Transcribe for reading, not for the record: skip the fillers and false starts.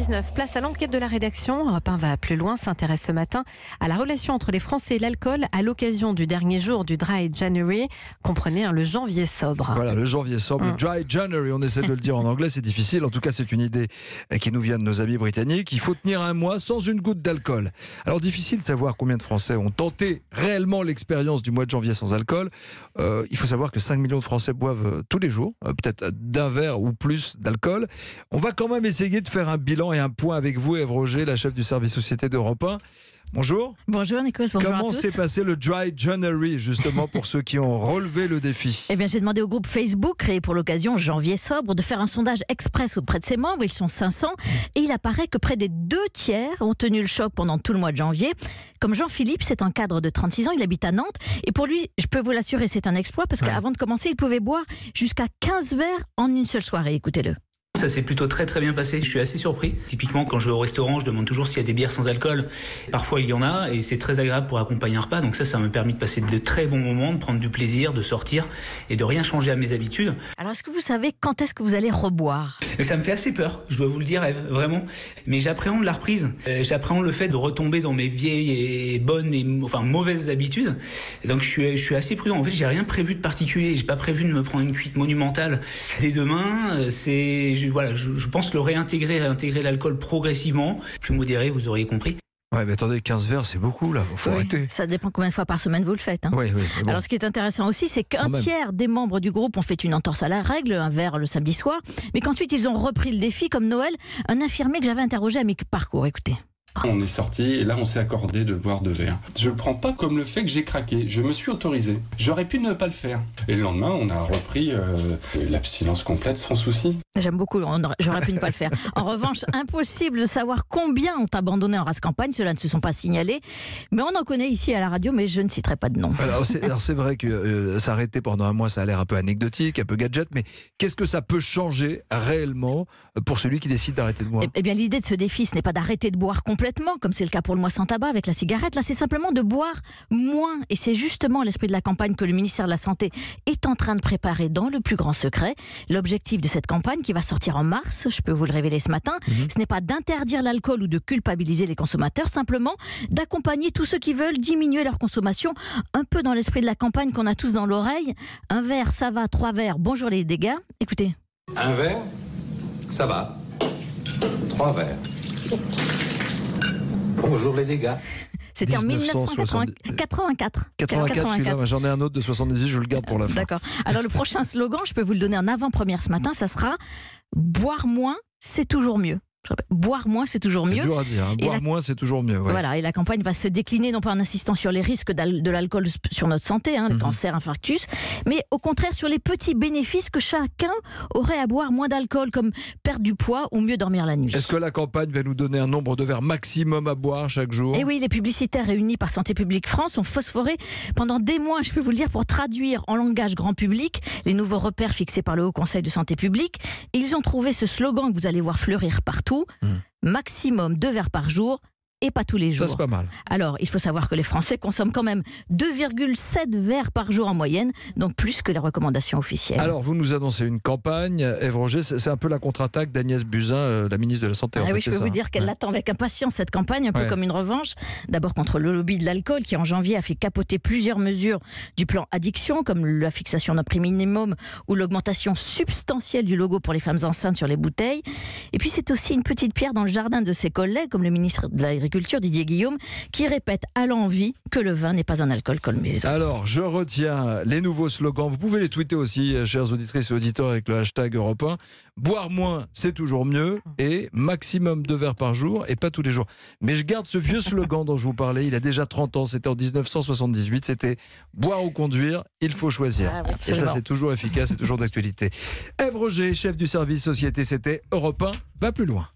7h19, place à l'enquête de la rédaction. Europe 1 va plus loin, s'intéresse ce matin à la relation entre les Français et l'alcool à l'occasion du dernier jour du Dry January. Comprenez, le janvier sobre. Voilà, le janvier sobre, le Dry January, on essaie de le dire en anglais, c'est difficile. En tout cas, c'est une idée qui nous vient de nos amis britanniques. Il faut tenir un mois sans une goutte d'alcool. Alors, difficile de savoir combien de Français ont tenté réellement l'expérience du mois de janvier sans alcool. Il faut savoir que 5 millions de Français boivent tous les jours, peut-être d'un verre ou plus d'alcool. On va quand même essayer de faire un bilan et un point avec vous, Ève Roger, la chef du service société d'Europe 1. Bonjour. Bonjour Nicolas, bonjour Comment à tous. s'est passé le Dry January, justement, pour ceux qui ont relevé le défi? Eh bien, j'ai demandé au groupe Facebook, créé pour l'occasion Janvier Sobre, de faire un sondage express auprès de ses membres. Ils sont 500. Et il apparaît que près des 2/3 ont tenu le choc pendant tout le mois de janvier. Comme Jean-Philippe, c'est un cadre de 36 ans, il habite à Nantes. Et pour lui, je peux vous l'assurer, c'est un exploit, parce qu'avant de commencer, il pouvait boire jusqu'à 15 verres en une seule soirée. Écoutez-le. Ça s'est plutôt très bien passé, je suis assez surpris. Typiquement, quand je vais au restaurant, je demande toujours s'il y a des bières sans alcool. Parfois il y en a et c'est très agréable pour accompagner un repas. Donc ça m'a permis de passer de très bons moments, de prendre du plaisir, de sortir et de rien changer à mes habitudes. Alors est-ce que vous savez quand est-ce que vous allez reboire? Ça me fait assez peur, je dois vous le dire, Ève, vraiment. Mais j'appréhende la reprise. J'appréhende le fait de retomber dans mes vieilles et bonnes et mauvaises habitudes. Et donc je suis assez prudent. En fait, j'ai rien prévu de particulier. J'ai pas prévu de me prendre une cuite monumentale dès demain. Je pense le réintégrer l'alcool progressivement, plus modéré, vous auriez compris. Ouais, mais attendez, 15 verres, c'est beaucoup, là. Faut arrêter. Ça dépend combien de fois par semaine vous le faites. Oui. Bon. Alors, ce qui est intéressant aussi, c'est qu'un tiers des membres du groupe ont fait une entorse à la règle, un verre le samedi soir, mais qu'ensuite, ils ont repris le défi, comme Noël, un infirmier que j'avais interrogé à mi-parcours. Écoutez. On est sorti et là on s'est accordé de boire 2 verres. Je le prends pas comme le fait que j'ai craqué, je me suis autorisé. J'aurais pu ne pas le faire. Et le lendemain on a repris l'abstinence complète sans souci. J'aime beaucoup, j'aurais pu ne pas le faire. En revanche, impossible de savoir combien ont abandonné en race campagne, ceux-là ne se sont pas signalés. Mais on en connaît ici à la radio, mais je ne citerai pas de nom. Alors c'est vrai que s'arrêter pendant un mois ça a l'air un peu anecdotique, un peu gadget, mais qu'est-ce que ça peut changer réellement pour celui qui décide d'arrêter de boire? Eh bien l'idée de ce défi, ce n'est pas d'arrêter de boire complètement, comme c'est le cas pour le mois sans tabac avec la cigarette. Là, c'est simplement de boire moins. Et c'est justement l'esprit de la campagne que le ministère de la Santé est en train de préparer dans le plus grand secret. L'objectif de cette campagne, qui va sortir en mars, je peux vous le révéler ce matin, ce n'est pas d'interdire l'alcool ou de culpabiliser les consommateurs, simplement d'accompagner tous ceux qui veulent diminuer leur consommation, un peu dans l'esprit de la campagne qu'on a tous dans l'oreille. Un verre, ça va, 3 verres, bonjour les dégâts. Écoutez. Un verre, ça va. 3 verres. Bonjour les dégâts. C'était en 1984. 84, celui-là, j'en ai un autre de 78, je le garde pour la fin. D'accord. Alors le prochain slogan, je peux vous le donner en avant-première ce matin, ça sera « Boire moins, c'est toujours mieux ». Boire moins, c'est toujours mieux. C'est dur à dire, hein. Boire moins, c'est toujours mieux. Ouais. Voilà, et la campagne va se décliner non pas en insistant sur les risques de l'alcool sur notre santé, le cancer, infarctus, mais au contraire sur les petits bénéfices que chacun aurait à boire moins d'alcool, comme perdre du poids ou mieux dormir la nuit. Est-ce que la campagne va nous donner un nombre de verres maximum à boire chaque jour? Et oui, les publicitaires réunis par Santé publique France ont phosphoré pendant des mois, je peux vous le dire, pour traduire en langage grand public les nouveaux repères fixés par le Haut Conseil de Santé publique. Et ils ont trouvé ce slogan que vous allez voir fleurir partout. Maximum 2 verres par jour et pas tous les jours. Ça, c'est pas mal. Alors, il faut savoir que les Français consomment quand même 2,7 verres par jour en moyenne, donc plus que les recommandations officielles. Alors, vous nous annoncez une campagne, Ève Roger, c'est un peu la contre-attaque d'Agnès Buzyn, la ministre de la Santé. Oui, je peux vous dire qu'elle l'attend avec impatience, cette campagne, un peu comme une revanche. D'abord contre le lobby de l'alcool, qui en janvier a fait capoter plusieurs mesures du plan addiction, comme la fixation d'un prix minimum ou l'augmentation substantielle du logo pour les femmes enceintes sur les bouteilles. Et puis, c'est aussi une petite pierre dans le jardin de ses collègues, comme le ministre de l'Agriculture, Didier Guillaume, qui répète à l'envi que le vin n'est pas un alcool comme les autres. Alors, je retiens les nouveaux slogans. Vous pouvez les tweeter aussi, chers auditrices et auditeurs, avec le hashtag Europe 1. Boire moins, c'est toujours mieux. Et maximum 2 verres par jour et pas tous les jours. Mais je garde ce vieux slogan dont je vous parlais. Il a déjà 30 ans. C'était en 1978. C'était boire ou conduire, il faut choisir. Oui, et ça, c'est toujours efficace et toujours d'actualité. Ève Roger, chef du service société, c'était Europe 1. Va plus loin.